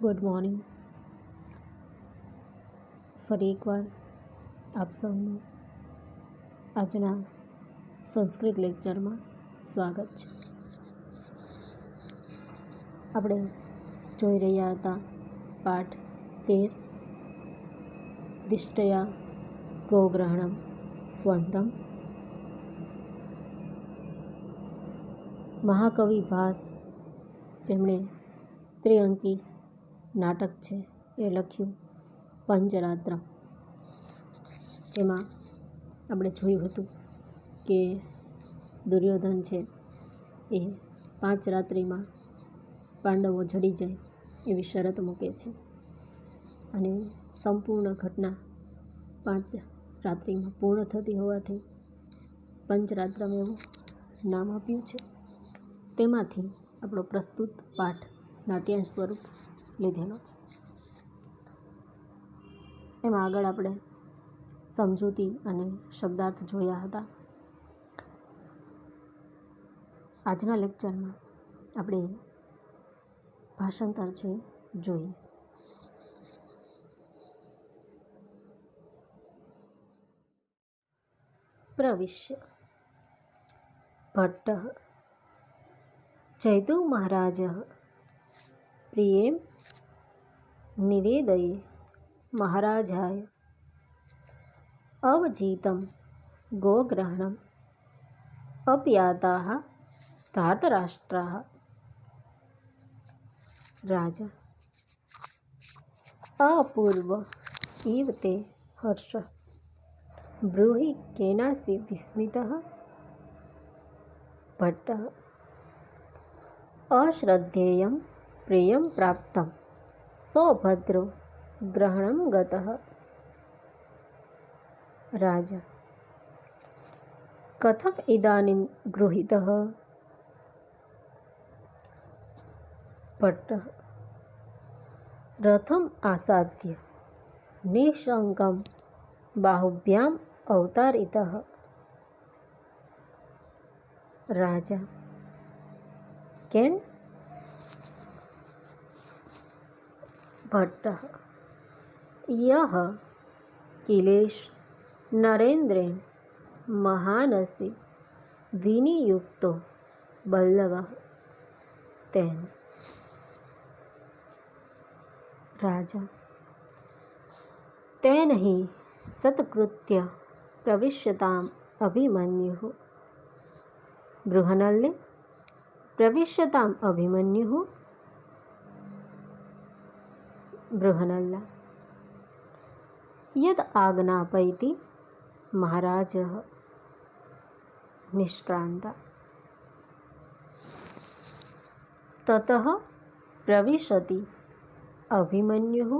Good morning. ફરી એકવાર આપ સૌનું આજના સંસ્કૃત લેક્ચરમાં સ્વાગત છે. આપણે જોઈ રહ્યા હતા પાઠ 13 દિષ્ટયા ગોગ્રહણમ સ્વંતમ. મહાકવિ ભાસ, જેમણે ત્રિઅંકી નાટક છે એ લખ્યું પંચરાત્ર, જેમાં આપણે જોયું હતું કે દુર્યોધન છે એ 5 રાત્રિમાં પાંડવો જડી જાય એવી શરત મૂકે છે અને સંપૂર્ણ ઘટના 5 રાત્રિમાં પૂર્ણ થતી હોવાથી પંચરાત્રમ એવું નામ આપ્યું છે. તેમાંથી આપણો પ્રસ્તુત પાઠ નાટ્યાંશ સ્વરૂપ લીધેલો છે. એમાં આગળ આપણે સમજૂતી અને શબ્દાર્થ જોયા હતા. આજના લેક્ચરમાં આપણે ભાષાંતર છે જોઈએ. પ્રવિશ્ય ભટ્ટ જયતુ મહારાજ પ્રિયેમ નિવેદયે મહારાજાય અવજીતમ ગોગ્રહણમ અપ્યાતાઃ ધાર્તરાષ્ટ્રાઃ. રાજા અપૂર્વ ઇવ તે હર્ષ બ્રૂહિ કેનાસી વિસ્મિતઃ. ભટ્ટ અશ્રદ્ધેયં પ્રિયં પ્રાપ્તં સૌભદ્રો ગ્રહણં ગતઃ. રાજા કથમ ઇદાનીં ગૃહીતઃ. ભટ્ટ રથમ આસાદ્ય નિઃશંકં બાહુભ્યામ અવતારિતઃ. રાજા કેન. ભટ્ટ યહ કિલેશ નરેન્દ્રેણ મહાનસી વિનિયુક્તો બલ્લવઃ તેન. રાજા તેન હિ સત્કૃત્ય પ્રવિશ્યતામ અભિમન્યુઃ. બૃહનલ્લે પ્રવિશ્યતામ અભિમન્યુઃ. બૃહનલ્લ યદ આજ્ઞાપયતિ મહારાજઃ નિષ્ક્રાંતા. તતઃ પ્રવિશતિ અભિમન્યુઃ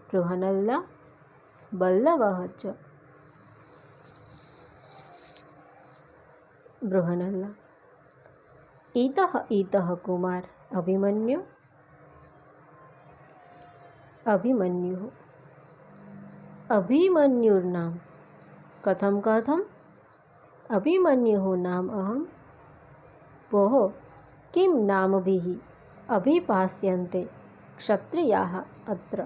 બૃહનલ્લ બલ્લવઃ ચ. બૃહનલ્લ ઇતઃ ઇતઃ કુમાર અભિમન્યુ. અભિમન્યુઃ અભિમન્યુર્નામ કથમ કથમ. અભિમન્યુઃ નામ અહં. ભોઃ કિં નામભિઃ અભિભાષ્યન્તે ક્ષત્રિયાઃ અત્ર.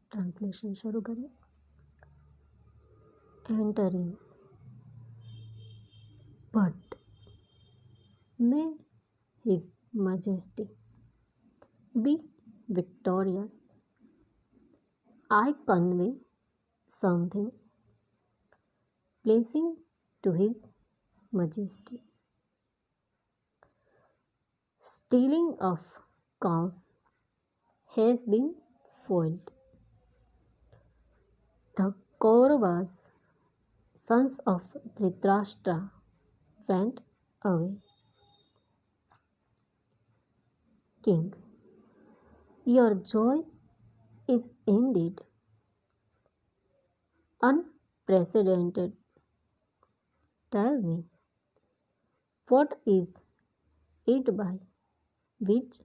ટ્રાન્સલેશન શરૂ કરીએ. Entering Bhatt. May His Majesty be victorious. I convey something pleasing to His Majesty. Stealing of cows has been foiled. The Kauravas, sons of Dhritarashtra, went away. King, your joy is indeed unprecedented. Tell me, what is it by which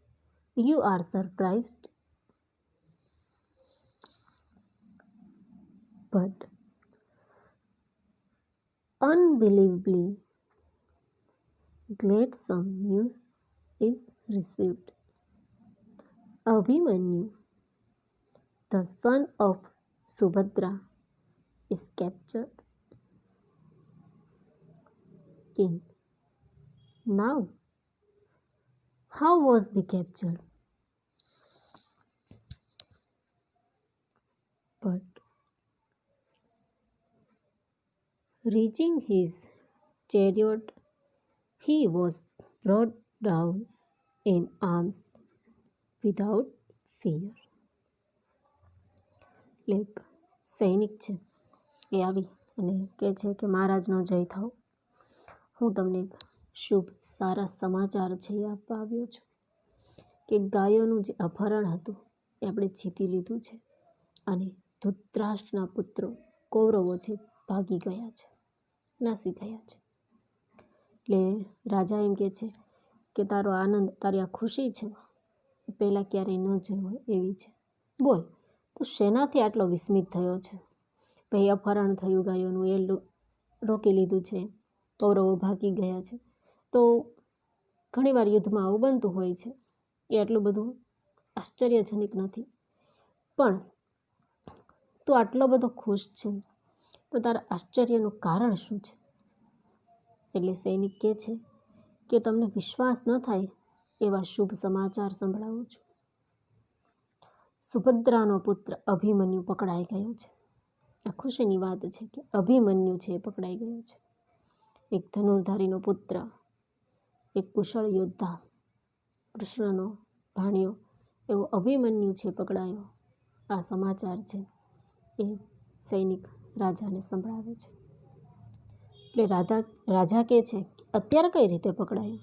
you are surprised? But unbelievably, glad some news is received. Abhimanyu, the son of Subhadra, is captured. King, now how was he captured? But reaching his chariot, he was brought down in arms without fear. એક સૈનિક છે એ આવી અને કહે છે કે મહારાજનો જય થાવ, હું તમને એક શુભ સારા સમાચાર છે એ આપવા આવ્યો છું કે ગાયોનું જે અપહરણ હતું એ આપણે જીતી લીધું છે અને ધૃતરાષ્ટ્રના પુત્રો કૌરવો છે ભાગી ગયા છે, નાસી ગયા છે. એટલે રાજા એમ કહે છે કે તારો આનંદ, તારી આ ખુશી છે પહેલાં ક્યારેય ન જોઈ હોય એવી છે. બોલ, તો શેનાથી આટલો વિસ્મિત થયો છે? ભાઈ અપહરણ થયું ગાયોનું એ રોકી લીધું છે, કૌરવો ભાગી ગયા છે. તો ઘણીવાર યુદ્ધમાં આવું બનતું હોય છે, એ આટલું બધું આશ્ચર્યજનક નથી. પણ તું આટલો બધો ખુશ છે તો તારા આશ્ચર્યનું કારણ શું છે? એટલે સૈનિક કહે છે કે તમને વિશ્વાસ ન થાય એવા શુભ સમાચાર સંભળાવું છું. સુભદ્રાનો પુત્ર અભિમન્યુ પકડાઈ ગયો છે. આ ખુશીની વાત છે કે અભિમન્યુ છે એ પકડાઈ ગયો છે. એક ધનુર્ધારીનો પુત્ર, એક કુશળ યોદ્ધા, કૃષ્ણનો ભાણિયો એવો અભિમન્યુ છે પકડાયો. આ સમાચાર છે એ સૈનિક રાજાને સંભળાવે છે. એટલે રાજા કહે છે અત્યારે કઈ રીતે પકડાયો?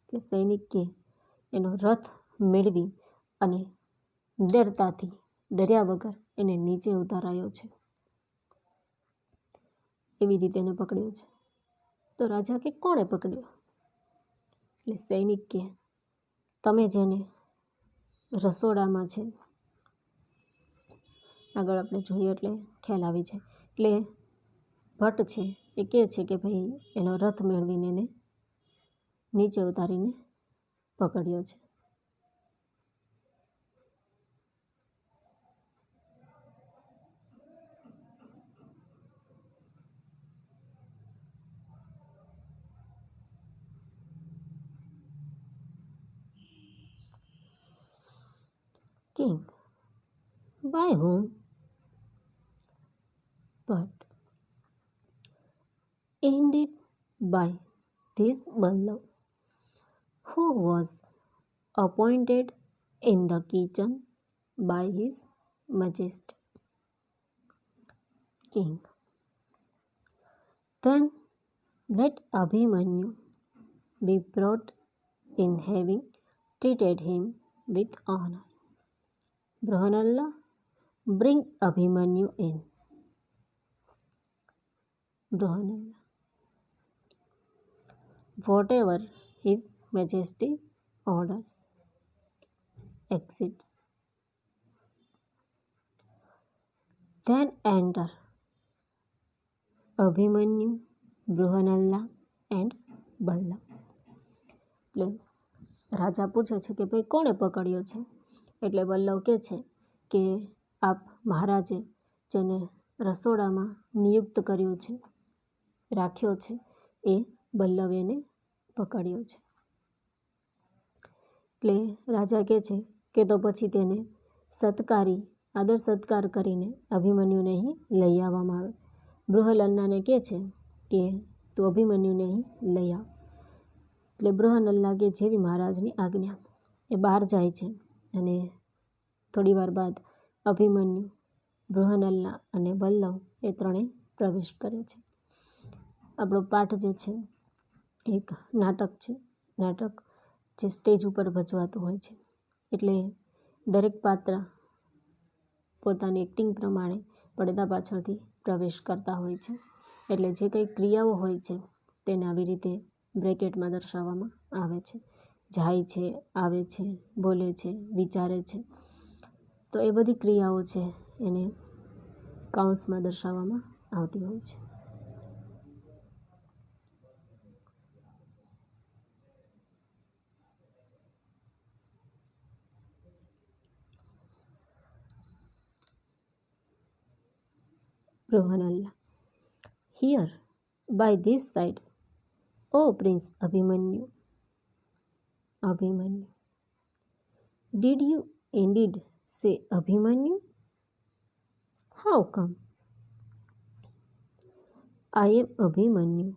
એટલે સૈનિક કે એનો રથ મેળવી અને ડર્યા વગર એને નીચે ઉતારાયો છે, એવી રીતે એને પકડ્યો છે. તો રાજા કે કોણે પકડ્યો? એટલે સૈનિક કે તમે જેને રસોડામાં છે, આગળ આપણે જોઈએ એટલે ખ્યાલ આવી જાય. એટલે ભટ્ટ છે એ કહે છે કે ભાઈ એનો રથ મેળવીને એને નીચે ઉતારીને પકડ્યો છે. King, by whom? But indeed by this Vallabh, who was appointed in the kitchen by his majesty. King, then let Abhimanyu be brought in, having treated him with honor. Bruhanalla, bring Abhimanyu in. Bruhanalla, whatever his majesty orders. Exits. Then enter Abhimanyu, Bruhanalla and Vallabh. એટલે રાજા પૂછે છે કે ભાઈ કોણે પકડ્યો છે? એટલે વલ્લભ કહે છે કે આપ મહારાજે જેને રસોડામાં નિયુક્ત કર્યો છે, રાખ્યો છે, એ વલ્લભે એને પકડ્યો છે. એટલે રાજા કહે છે કે તો પછી તેને આદર સત્કાર કરીને અભિમન્યુને અહીં લઈ આવવામાં આવે. બૃહનલ્લાને કહે છે કે તું અભિમન્યુને અહીં લઈ આવ. એટલે બૃહનલ્લા કે જેવી મહારાજની આજ્ઞા, એ બહાર જાય છે અને થોડી વાર બાદ અભિમન્યુ, બૃહનલ્લા અને વલ્લભ એ ત્રણેય પ્રવેશ કરે છે. આપણો પાઠ જે છે એક નાટક છે. નાટક જે સ્ટેજ ઉપર ભજવાતું હોય છે. એટલે દરેક પાત્ર પોતાની એક્ટિંગ પ્રમાણે પડદા પાછળથી પ્રવેશ કરતા હોય છે. એટલે જે કંઈ ક્રિયાઓ હોય છે તેને આવી રીતે બ્રેકેટમાં દર્શાવવામાં આવે છે. જાય છે, આવે છે, બોલે છે, વિચારે છે. તો એ બધી ક્રિયાઓ છે એને કૌંસમાં દર્શાવવામાં આવતી હોય છે. Bruhanalla. Here, by this side, O Prince Abhimanyu. Abhimanyu. Did you indeed say Abhimanyu? How come? I am Abhimanyu.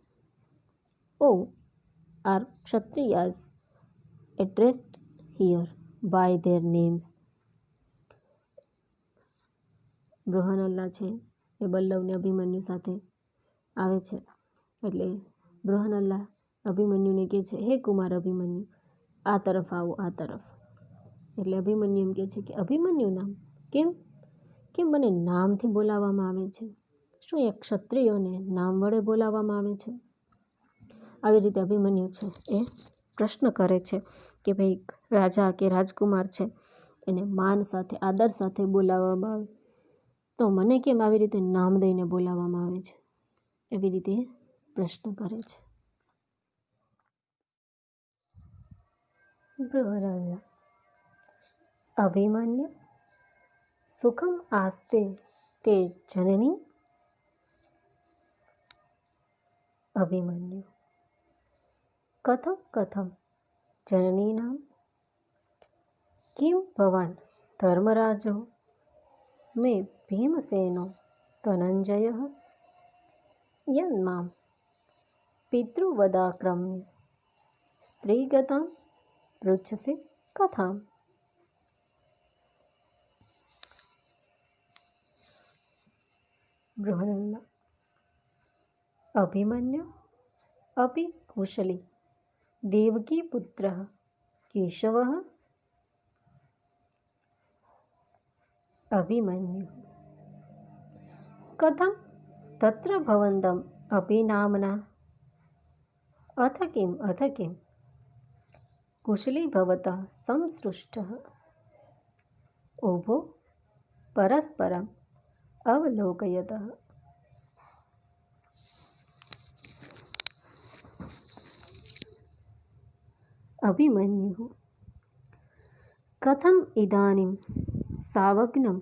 Oh, are Kshatriyas addressed here by their names? બૃહનલ્લા છે એ બલ્લવને અભિમન્યુ સાથે આવે છે એટલે બૃહનલ્લા અભિમન્યુને કહે છે, હે કુમાર અભિમન્યુ, આ તરફ આવો, આ તરફ. એટલે અભિમન્યુ એમ કહે છે કે અભિમન્યુ નામ કેમ કેમ મને નામથી બોલાવવામાં આવે છે? શું એ ક્ષત્રિયોને નામ વડે બોલાવવામાં આવે છે? આવી રીતે અભિમન્યુ છે એ પ્રશ્ન કરે છે કે ભાઈ રાજા કે રાજકુમાર છે એને માન સાથે આદર સાથે બોલાવવામાં આવે, તો મને કેમ આવી રીતે નામ દઈને બોલાવવામાં આવે છે? એવી રીતે પ્રશ્ન કરે છે. બૃહનલ્લા. અભિમન્યુ સુખમ આસ્તે તે જનની. અભિમન્યુ. કથમ કથમ જનની નામ? કિમ ભવાન ધર્મરાજો મે ભીમસેનો ધનંજય યન્મામ પિતૃવદાક્રમ્ય સ્ત્રીગતામ પૃચ્છસે કથામ. બૃહનલ્લા. અભિમન્યુ અપि કુશલી દેવકીપુત્રઃ કેશવઃ. અભિમન્યુ. કથમ તત્ર ભવન્તમ અભિનામના? અથ કિમ કુશલી ભવતઃ સંસૃષ્ટઃ. ઉભો પરસ્પરમ અવલોકયતઃ. અભિમન્યુ. કથમ ઇદાનીમ સાવગ્નમ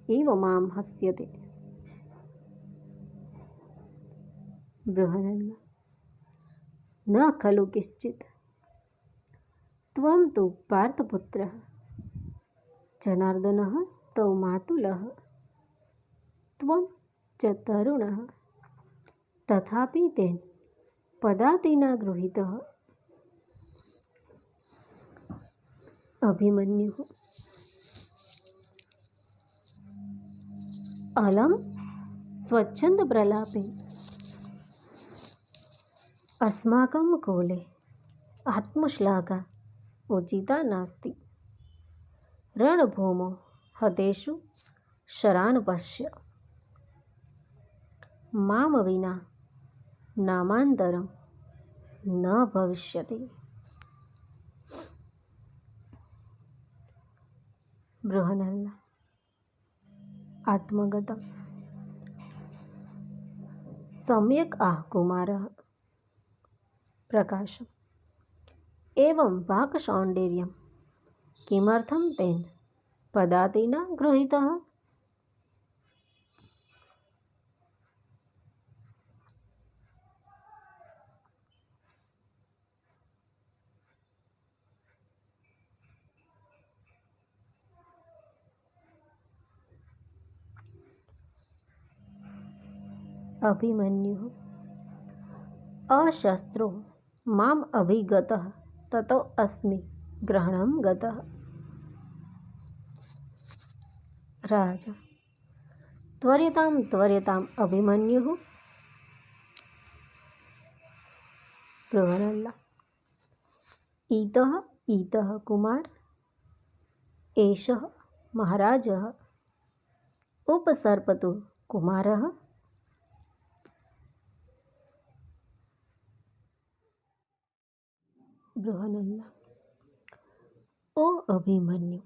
એવ મામ હસ્યતે? બૃહનલ્લા. ન ખલુ કિશ્ચિત ત્વં તુ પાર્થપુત્રઃ જનાર્દનઃ તવ માતુલઃ ત્વં ચ તરુણઃ તથાપિ તેન પદાતિના ગૃહીતઃ. અભિમન્યુ. અલમ સ્વચ્છંદ પ્રલાપે અસ્માકં કુલે આત્મશ્લાઘા ઉચિતા નાસ્તિ. રણભૂમો હતેષુ શરાન પશ્ય મામ વિના નામાંતરમ ન ભવિષ્યતિ. બૃહનલ્લા. આત્મગતમ. સમ્યક આહ કુમારઃ. પ્રકાશમ. એવં વાક્સૌંદર્યમ કિમર્થં તેન પદાતિના ગૃહીતઃ? અભિમન્યુ. અશસ્ત્રો મામ અભિગતઃ તતો અસ્મિ ગ્રહણમ ગતઃ. રાજા. ત્વર્યતામ અભિમન્યુ. બૃહનલ્લા. ઈતઃ કુમાર એષઃ મહારાજઃ ઉપસર્પતુ કુમારઃ. Brihannala. Oh Abhimanyu,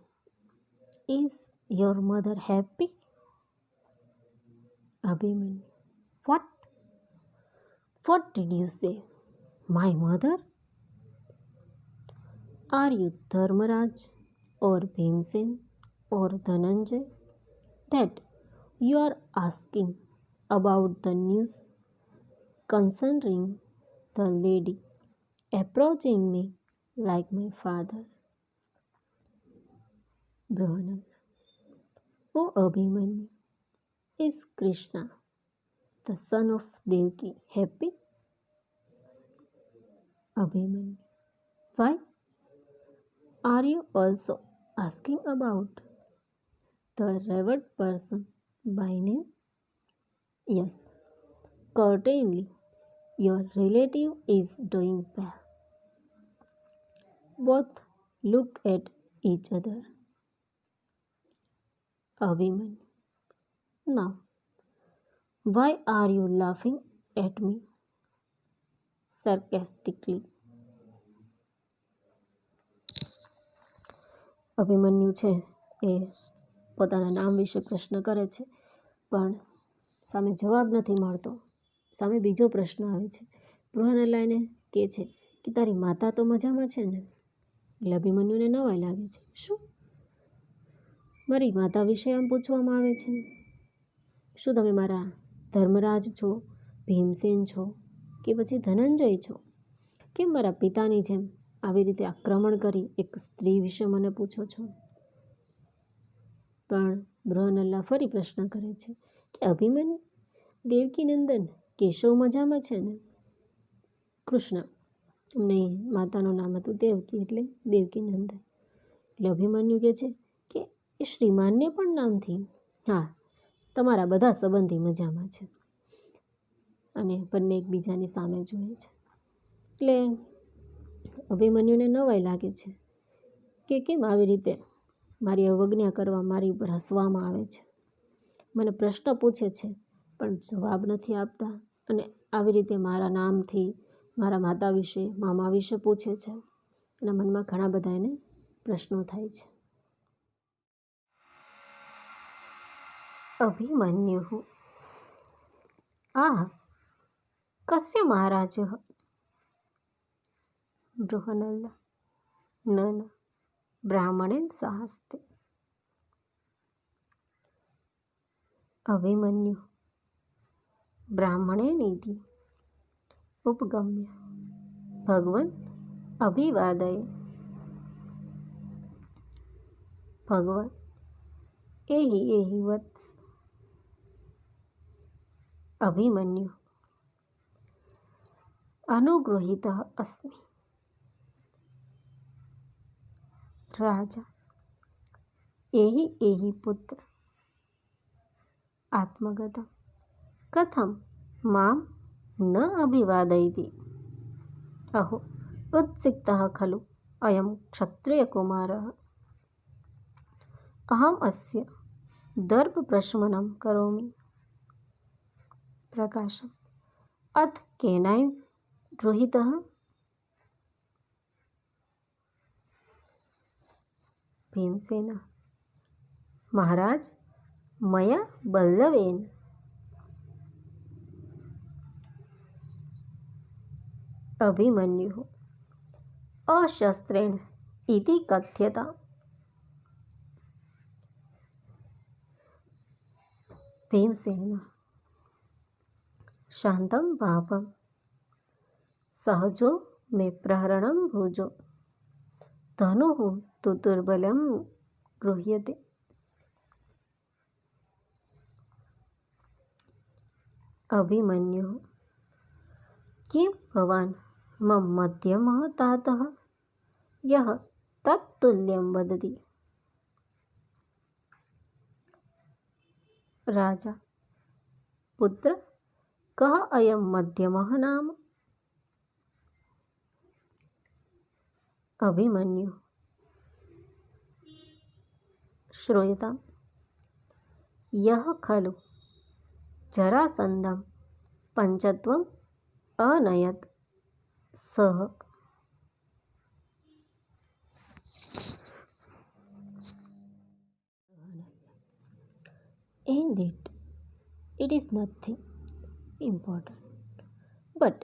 is your mother happy? Abhimanyu. What did you say? My mother? Are you Dharmaraj or Bhimsen or Dhananjay that you are asking about the news concerning the lady approaching me like my father. Brihananda. O Abhimanyu, is Krishna, the son of Devaki, happy? Abhimanyu. Why? Are you also asking about the revered person by name? Yes. Certainly, your relative is doing well. Both look at each other. Abhimanyu. Now, why are you laughing at me? Sarcastically. Abhimanyu છે એ પોતાના નામ વિશે પ્રશ્ન કરે છે, પણ સામે જવાબ નથી મળતો. સામે બીજો પ્રશ્ન આવે છે. બૃહન્નલા એને કહે છે કે તારી માતા તો મજામાં છે ને? એટલે અભિમન્યુને નવાઈ લાગે છે. શું મારી માતા વિશે આમ પૂછવામાં આવે છે? શું તમે મારા ધર્મરાજ છો, ભીમસેન છો કે પછી ધનંજય છો? કેમ મારા પિતાની જેમ આવી રીતે આક્રમણ કરી એક સ્ત્રી વિશે મને પૂછો છો? પણ બૃહન્નલા ફરી પ્રશ્ન કરે છે કે અભિમન્યુ, દેવકીનંદન કેશવ મજામાં છે ને? કૃષ્ણ. નહીં, માતાનું નામ હતું દેવકી, એટલે દેવકીનંદન. એટલે અભિમન્યુ કહે છે કે એ શ્રીમાનને પણ નામથી? હા, તમારા બધા સંબંધી મજામાં છે. અને બંને એકબીજાની સામે જુએ છે. એટલે અભિમન્યુને નવાઈ લાગે છે કે કેમ આવી રીતે મારી અવજ્ઞા કરવા, મારી ઉપર હસવામાં આવે છે. મને પ્રશ્ન પૂછે છે પણ જવાબ નથી આપતા, અને આવી રીતે મારા નામથી, મારા માતા વિશે, મામા વિશે પૂછે છે. એના મનમાં ઘણા બધા એને પ્રશ્નો થાય છે. અભિમન્યુ. આહ, કસ્ય મહારાજ? બૃહન્નલા. ન બ્રાહ્મણેન સહાસ્તે. અભિમન્યુ. બ્રાહ્મણેનીતિ ઉપગમ્ય ભગવન અભિવાદય. ભગવાન. એહિ વત્સ. અભિમન્યુ. અનુગૃહીતઃ અસ્મિ. રાજા. એહિ પુત્ર. આત્મગતમ. કથમ મામ ન અભિવાદયતિ? અહો, ઉત્સિક્તઃ ખલુ અયમ ક્ષત્રિયકુમારઃ. અહમ અસ્ય દર્ભપ્રશમનં કરોમિ. પ્રકાશમ. અથ કેનાય ગૃહીતઃ? ભીમસેન. મહારાજ, મયા બલ્લવેન. અભિમન્યુ. અશસ્ત્રેણ ઇતિ કથ્યતા. ભીમસેન. શાંતમ પાપમ. સહજો મે પ્રહરણમ ભુજો. ધનુઃ તુ દુર્બલમ ગૃહ્યતે. અભિમન્યુ. કિમ ભવાન મમ મધ્યમઃ તાતઃ યઃ તત્તુલ્યં વદતિ? રાજા. પુત્ર, કઃ અયં મધ્યમઃ નામ? Abhimanyu. શ્રૂયતામ. યઃ ખલુ જરાસંધં પંચત્વમ અનયત સઃ. Indeed, it is nothing important. But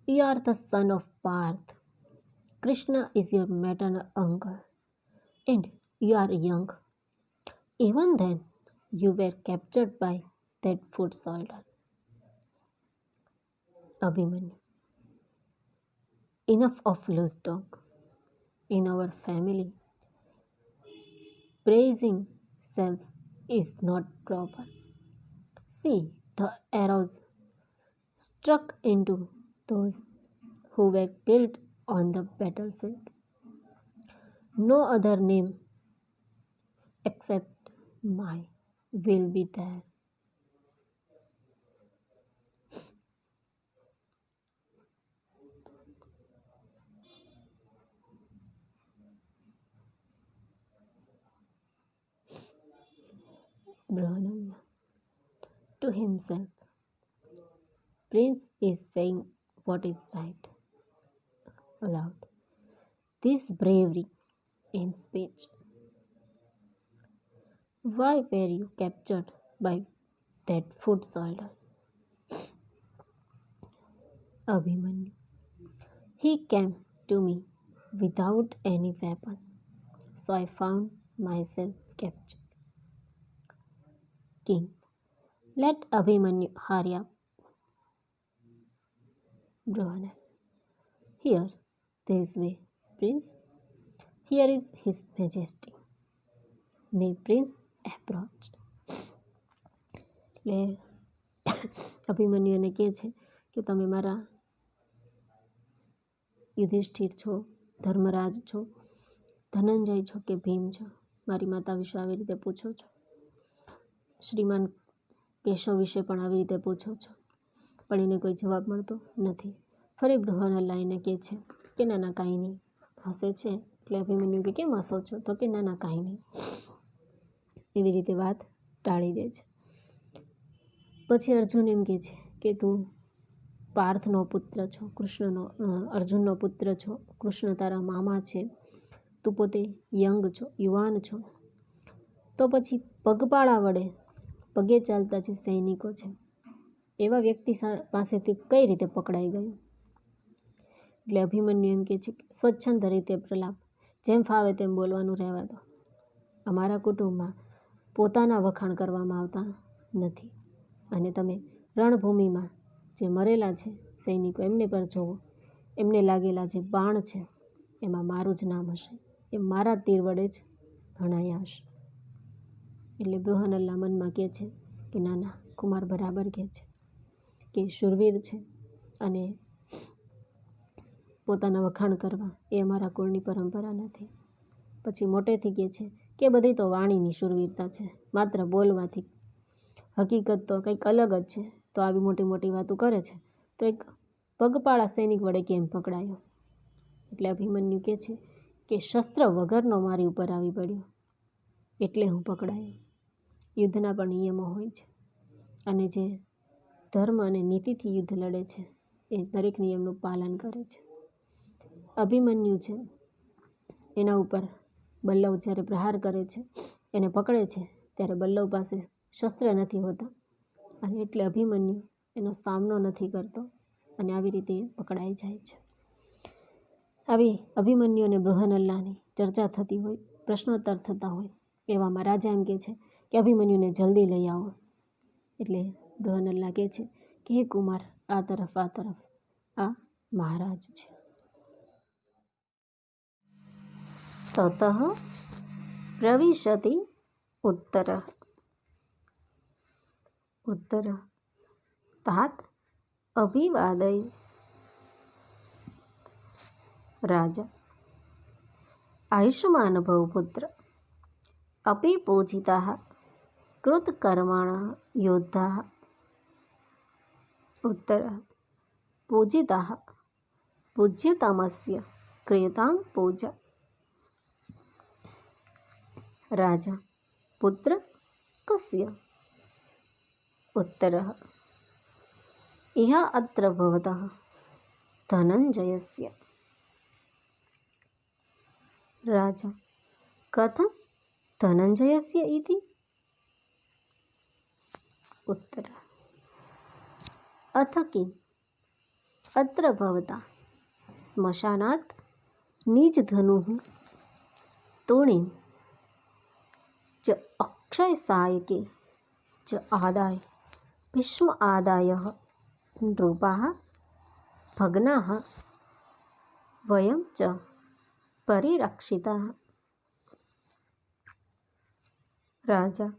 you are the son of Parth. Krishna is your maternal uncle, and you are young. Even then, you were captured by that foot soldier. Abhimanyu. Enough of loose talk. In our family, praising self is not proper. See the arrows struck into those who were killed on the battlefield. No other name except mine will be there. Brahmananda to himself. Prince is saying what is right. Aloud. This bravery in speech. Why were you captured by that foot soldier? Abhimanyu. He came to me without any weapon, so I found myself captured. King. Let Abhimanyu hurry up. Brahmananda. Here, this way, Prince. Here is His Majesty. May Prince approach. એટલે અભિમન્યુ એને કહે છે કે તમે મારા યુધિષ્ઠિર છો, ધર્મરાજ છો, ધનંજય છો કે ભીમ છો, મારી માતા વિશે આવી રીતે પૂછો છો, શ્રીમાન કેશવ વિશે પણ આવી રીતે પૂછો છો, પણ એને કોઈ જવાબ મળતો નથી. ફરી બૃહનલ્લા એને કહે છે કે ના ના કાંઈ નહીં. હસે છે એટલે અભિમન્યુ કે કેમ હસો છો? તો કે ના ના કાંઈ નહીં. એવી રીતે વાત ટાળી દે છે. પછી અર્જુન એમ કહે છે કે તું પાર્થનો પુત્ર છો, કૃષ્ણનો અર્જુનનો પુત્ર છો, કૃષ્ણ તારા મામા છે, તું પોતે યંગ છો, યુવાન છો, તો પછી પગપાળા વડે પગે ચાલતા જે સૈનિકો છે એવા વ્યક્તિ પાસેથી કઈ રીતે પકડાઈ ગયું? એટલે અભિમન્યુ એમ કહે છે કે સ્વચ્છંદ રીતે પ્રલાપ, જેમ ફાવે તેમ બોલવાનું રહેવા દો. અમારા કુટુંબમાં પોતાના વખાણ કરવામાં આવતા નથી. અને તમે રણભૂમિમાં જે મરેલા છે સૈનિકો એમને પર જુઓ, એમને લાગેલા જે બાણ છે એમાં મારું જ નામ હશે, એ મારા તીર વડે જ હણાયા હશે. એટલે બૃહનલ્લા મનમાં કહે છે કે ના ના, કુમાર બરાબર કહે છે કે શૂરવીર છે અને પોતાના વખાણ કરવા એ અમારા કુળની પરંપરા નથી. પછી મોટેથી કહે છે કે બધી તો વાણીની શૂરવીરતા છે, માત્ર બોલવાથી. હકીકત તો કંઈક અલગ જ છે. તો આવી મોટી મોટી વાતો કરે છે તો એક પગપાળા સૈનિક વડે કેમ પકડાયો? એટલે અભિમન્યુ કહે છે કે શસ્ત્ર વગરનો મારી ઉપર આવી પડ્યો એટલે હું પકડાયો. યુદ્ધના પણ નિયમો હોય છે અને જે ધર્મ અને નીતિથી યુદ્ધ લડે છે એ દરેક નિયમનું પાલન કરે છે. અભિમન્યુ છે એના ઉપર બલ્લવ જ્યારે પ્રહાર કરે છે, એને પકડે છે, ત્યારે બલ્લવ પાસે શસ્ત્ર નથી હોતા અને એટલે અભિમન્યુ એનો સામનો નથી કરતો અને આવી રીતે પકડાઈ જાય છે. આવી અભિમન્યુ અને બૃહનલ્લાની ચર્ચા થતી હોય, પ્રશ્નોત્તર થતા હોય, એવામાં રાજા એમ કહે છે કે અભિમન્યુને જલ્દી લઈ આવો. એટલે બૃહનલ્લા કહે છે કે હે કુમાર, આ તરફ આ મહારાજ છે. તતઃ પ્રવિશતિ ઉત્તરઃ તાત અભિવાદય રાજા આયુષ્માન ભવ પુત્ર અપી પૂજિતાઃ કૃતકર્મણઃ યોદ્ધાઃ ઉત્તરઃ પૂજિતાઃ પૂજ્યતમસ્ય ક્રિયતાં પૂજા. રાજા પુત્ર કસ્ય? ઉત્તરઃ ઇહ અત્ર ભવતઃ ધનંજયસ્ય. રાજા કથમ ધનંજયસ્ય ઇતિ? ઉત્તરઃ અથ કિમ અત્ર ભવતા સ્મશાનાત નિજધનુઃ તૂણીં ચ અક્ષય સાયકે ચ આદાય ભીષ્મ આદાય નૃપાઃ ભગ્નાઃ વયં ચ પરિરક્ષિતાઃ. રાજા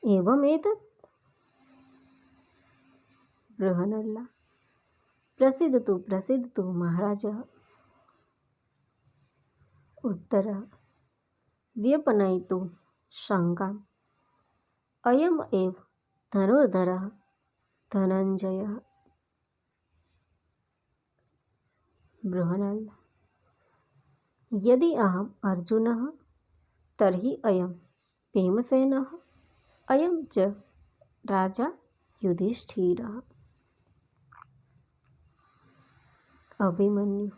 એવમેતત. બૃહન્નલા પ્રસિદ્ધતુ મહારાજઃ. ઉત્તરઃ વ્યપનયતુ શંકામ અયમ એવ ધનુર્ધરઃ ધનંજયઃ. બૃહન્નલા યદિ અહમ અર્જુનઃ તર્હિ અયમ ભીમસેનઃ અયમ ચ રાજા યુધિષ્ઠિરઃ. અભિમન્યુ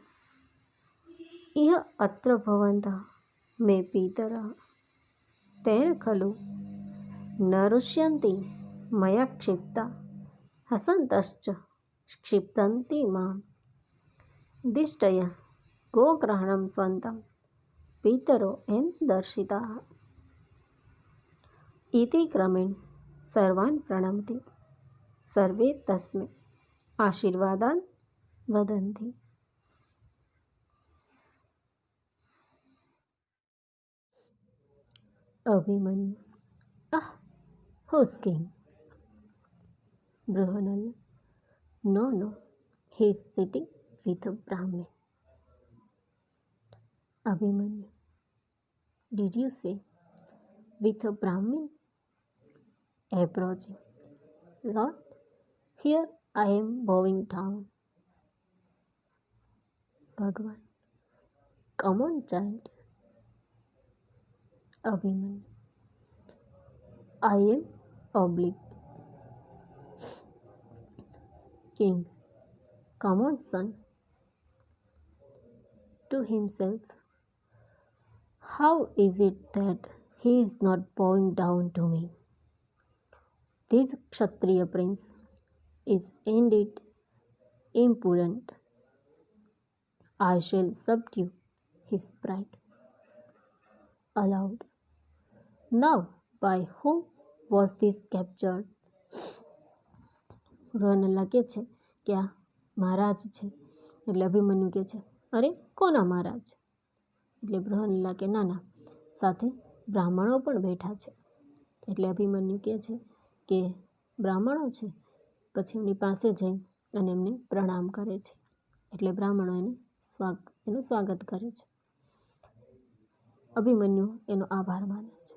ઇહ અત્ર ભવन्तઃ મે પિતરઃ તેન ખલુ ન રુષ્યન્તિ મયા ક્ષિપ્તા હસन्तશ્ચ ક્ષિપ્યन्ति મામ દિષ્ટય ગોગ્રહણં સ્વન્तं પિતરો N દર્શિતાઃ. Iti ક્રમેણ સર્વાન પ્રણમતિ survey તસ્મૈ આશીર્વાદાન વદન્તિ. Abhimanyu who's king? Bೃಹನ್ನલા no, he is sitting with a Brahmin. Abhimanyu did you say with a Brahmin? Approaching Lord, here I am bowing down. Bhagwan come on child. Abhimanyu I am obliged. King come on son. To himself how is it that he is not bowing down to me? This Kshatriya prince is indeed impudent. I shall subdue his pride. Aloud now by whom was this captured? બૃહન્નલા કહે છે કે આ મહારાજ છે. એટલે અભિમન્યુ કહે છે અરે કોના મહારાજ? એટલે બૃહન્નલા કે ના સાથે બ્રાહ્મણો પણ બેઠા છે. એટલે અભિમન્યુ કહે છે કે બ્રાહ્મણો છે. પછી એમની પાસે જઈ અને એમને પ્રણામ કરે છે. એટલે બ્રાહ્મણો એનું સ્વાગત કરે છે. અભિમન્યુ એનો આભાર માને છે.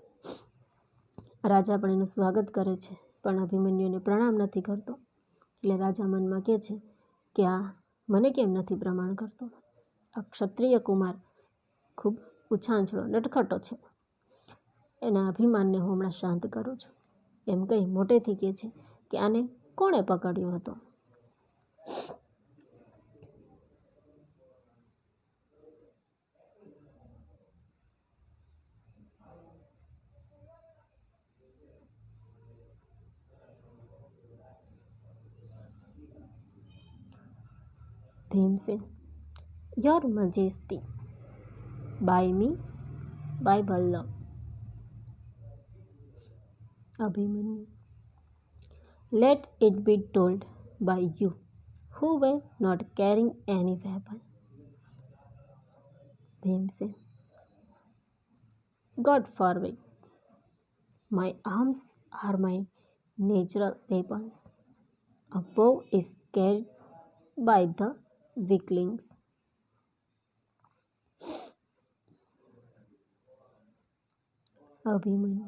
રાજા પણ એનું સ્વાગત કરે છે, પણ અભિમન્યુ એને પ્રણામ નથી કરતો. એટલે રાજા મનમાં કહે છે કે આ મને કેમ નથી પ્રણામ કરતો? આ ક્ષત્રિય કુમાર ખૂબ ઉછાંછળો નટખટો છે. એના અભિમાનને હું હમણાં શાંત કરું છું. એમ કહી મોટેથી કહે છે કે આને કોણે પકડ્યો હતો? Bhimsen Your Majesty, by me, by Vallabh. Abhimanyu let it be told by you who were not carrying any weapon. Bhimsen God forbid. My arms are my natural weapons. A bow is carried by the weaklings. Abhimanyu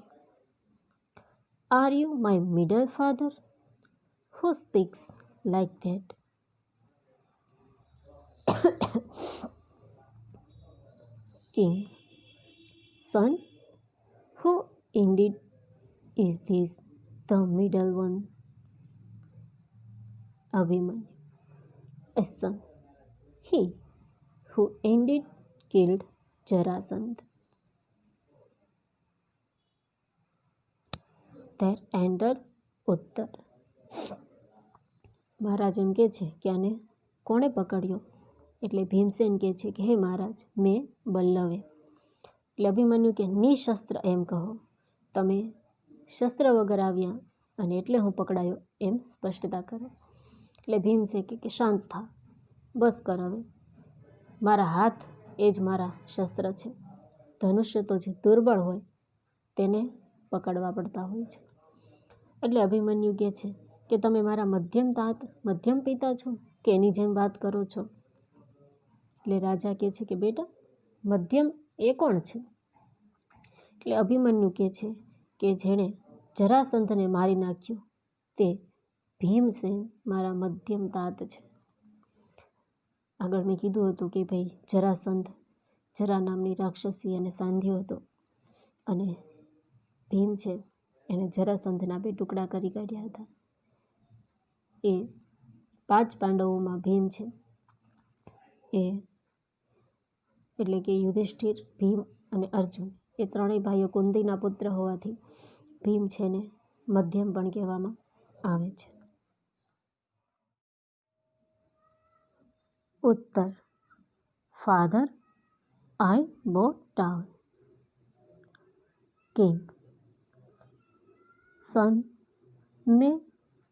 are you my middle father who speaks like that? King son, who indeed is this the middle one? Abhimanyu a son, he who indeed killed Jarasandha. There enters ઉત્તર. મહારાજ એમ કહે છે કે આને કોણે પકડ્યો? એટલે ભીમસેન કહે છે કે હે મહારાજ મેં બલ્લવે. એટલે અભિમન્યુ કે નિશસ્ત્ર એમ કહો. તમે શસ્ત્ર વગર આવ્યા અને એટલે હું પકડાયો એમ સ્પષ્ટતા કરો. એટલે ભીમસે કે શાંત થા. બસ કર હવે, મારા હાથ એ જ મારા શસ્ત્ર છે. ધનુષ્ય તો જે દુર્બળ હોય તેને પકડવા પડતા હોય છે. એટલે અભિમન્યુ કહે છે કે તમે મારા મધ્યમ પિતા છો કે એની જેમ વાત કરો છો? એટલે રાજા કહે છે કે બેટા, મધ્યમ એ કોણ છે? એટલે અભિમન્યુ કહે છે કે જેણે જરાસંધને મારી નાખ્યો તે ભીમસેન મારા મધ્યમ તાત છે. આગળ મેં કીધું હતું કે ભાઈ જરાસંધ, જરા નામની રાક્ષસી અને સાંધ્યો હતો, અને ભીમ છે એને જરાસંધના 2 ટુકડા કરી કાઢ્યા હતા. એ 5 પાંડવોમાં ભીમ છે એ એટલે કે યુધિષ્ઠિર, ભીમ અને અર્જુન એ ત્રણેય ભાઈઓ કુંતીના પુત્ર હોવાથી ભીમ છે ને મધ્યમ પણ કહેવામાં આવે છે. ઉત્તર. Father, I bowed down. King. Son, may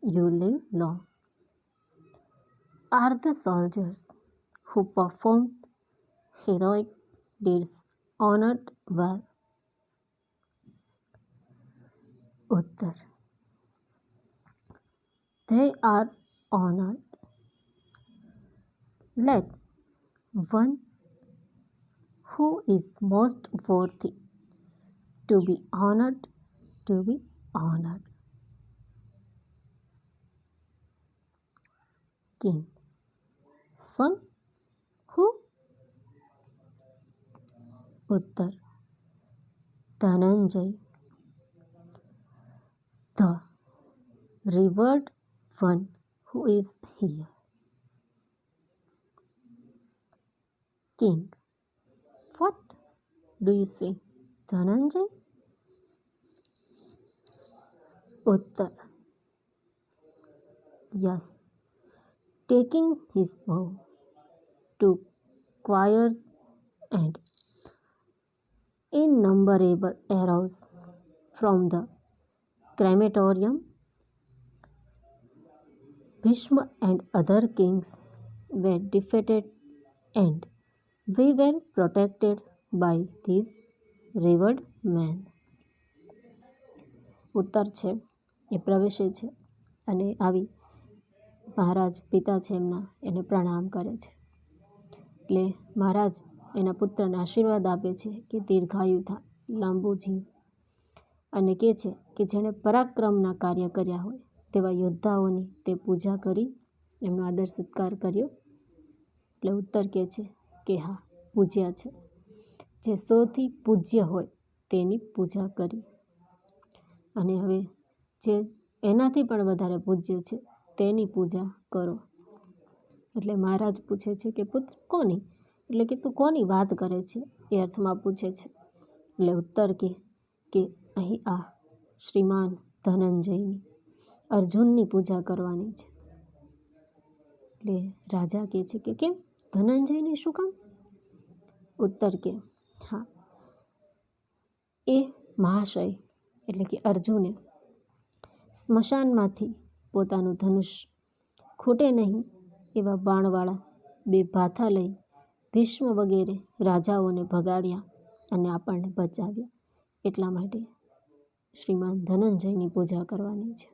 you live long. Are the soldiers who performed heroic deeds honored well? Uttar. They are honored. Let one who is most worthy to be honored. King. Son, who? Uttar. Dhananjay. The revered one who is here. King. What do you say, Dhananjay? Uttar. Yes, taking his bow to quires and innumerable arrows from the crematorium, Bhishma and other kings were defeated and we were protected by this revered man. ઉત્તર છે એ પ્રવેશે છે અને આવી મહારાજ પિતા છે એમના એને પ્રણામ કરે છે. એટલે મહારાજ એના પુત્રને આશીર્વાદ આપે છે કે દીર્ઘાયુ થા, લાંબુ જીવ, અને કહે છે કે જેણે પરાક્રમના કાર્ય કર્યા હોય તેવા યોદ્ધાઓની તે પૂજા કરી એમનો આદર સત્કાર કર્યો. એટલે ઉત્તર કહે છે કે હા, પૂજ્યા છે. જે સૌથી પૂજ્ય હોય તેની પૂજા કરી, અને હવે જે એનાથી પણ વધારે પૂજ્ય છે તેની પૂજા કરો. એટલે મહારાજ પૂછે છે કે પુત્ર કોની? એટલે કે તું કોની વાત કરે છે એ અર્થમાં પૂછે છે. એટલે ઉત્તર કે અહીં આ શ્રીમાન ધનંજયની, અર્જુનની પૂજા કરવાની છે. એટલે રાજા કહે છે કે કેમ, ધનંજયની શું કામ? ઉત્તર કે હા, એ મહાશય એટલે કે અર્જુને સ્મશાનમાંથી પોતાનું ધનુષ ખૂટે નહીં એવા બાણવાળા 2 ભાથા લઈ ભીષ્મ વગેરે રાજાઓને ભગાડ્યા અને આપણને બચાવ્યા. એટલા માટે શ્રીમાન ધનંજયની પૂજા કરવાની છે.